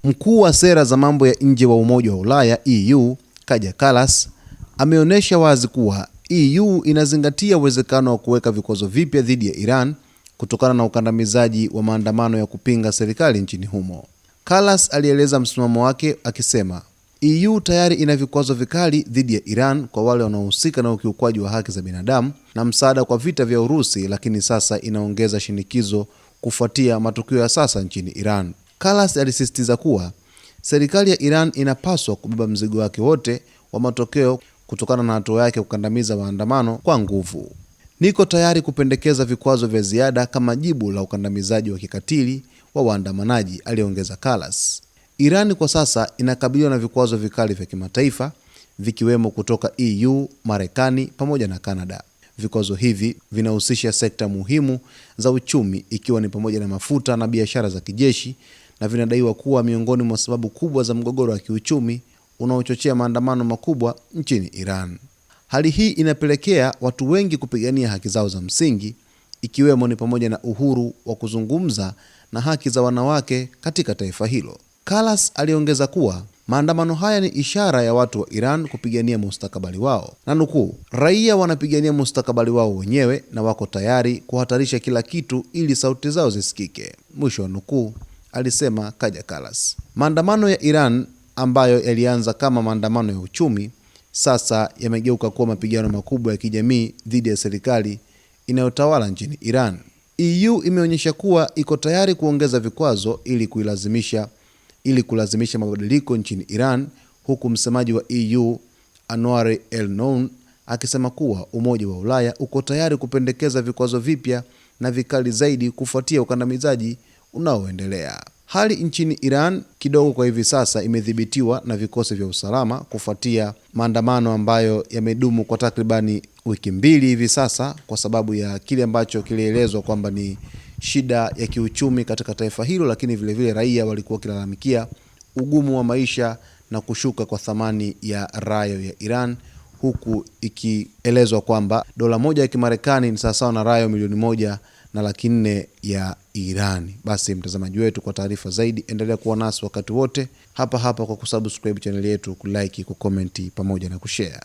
Mkuu wa sera za mambo ya nje wa Umoja wa Ulaya EU, Kaja Kallas, ameonyesha wazi kuwa EU inazingatia uwezekano wa kuweka vikwazo vipya dhidi ya Iran kutokana na ukandamizaji wa maandamano ya kupinga serikali nchini humo. Kallas alieleza msimamo wake akisema, EU tayari ina vikwazo vikali dhidi ya Iran kwa wale wanaohusika na ukiukwaji wa haki za binadamu na msaada kwa vita vya Urusi, lakini sasa inaongeza shinikizo kufuatia matukio ya sasa nchini Iran. Kallas alisisitiza kuwa serikali ya Iran inapaswa kubeba mzigo wake wote wa matokeo kutokana na hatua yake kukandamiza maandamano kwa nguvu. Niko tayari kupendekeza vikwazo vya ziada kama jibu la ukandamizaji wa kikatili wa waandamanaji, aliongeza Kallas. Iran kwa sasa inakabiliwa na vikwazo vikali vya kimataifa vikiwemo kutoka EU, Marekani pamoja na Canada. Vikwazo hivi vinahusisha sekta muhimu za uchumi ikiwa ni pamoja na mafuta na biashara za kijeshi, na vinadaiwa kuwa miongoni mwa sababu kubwa za mgogoro wa kiuchumi unaochochea maandamano makubwa nchini Iran. Hali hii inapelekea watu wengi kupigania haki zao za msingi, ikiwemo ni pamoja na uhuru wa kuzungumza na haki za wanawake katika taifa hilo. Kallas aliongeza kuwa maandamano haya ni ishara ya watu wa Iran kupigania mustakabali wao, na nukuu, raia wanapigania mustakabali wao wenyewe na wako tayari kuhatarisha kila kitu ili sauti zao zisikike, mwisho wa nukuu, alisema Kaja Kallas. Maandamano ya Iran ambayo yalianza kama maandamano ya uchumi sasa yamegeuka kuwa mapigano makubwa ya kijamii dhidi ya serikali inayotawala nchini Iran. EU imeonyesha kuwa iko tayari kuongeza vikwazo ili kulazimisha mabadiliko nchini Iran, huku msemaji wa EU Anwar El-Noun akisema kuwa Umoja wa Ulaya uko tayari kupendekeza vikwazo vipya na vikali zaidi kufuatia ukandamizaji unaoendelea. Hali nchini Iran kidogo kwa hivi sasa imedhibitiwa na vikosi vya usalama kufuatia maandamano ambayo yamedumu kwa takribani wiki mbili hivi sasa, kwa sababu ya kile ambacho kilielezwa kwamba ni shida ya kiuchumi katika taifa hilo, lakini vile raia walikuwa wakilalamikia ugumu wa maisha na kushuka kwa thamani ya rayo ya Iran, huku ikielezwa kwamba dola moja ya Kimarekani ni sawasawa na rayo 1.4 ya Iran. Basi mtazamaji wetu, kwa taarifa zaidi endelea kuwa nasi wakati wote hapa kwa kusubscribe channel yetu, kulike, kucomment pamoja na kushare.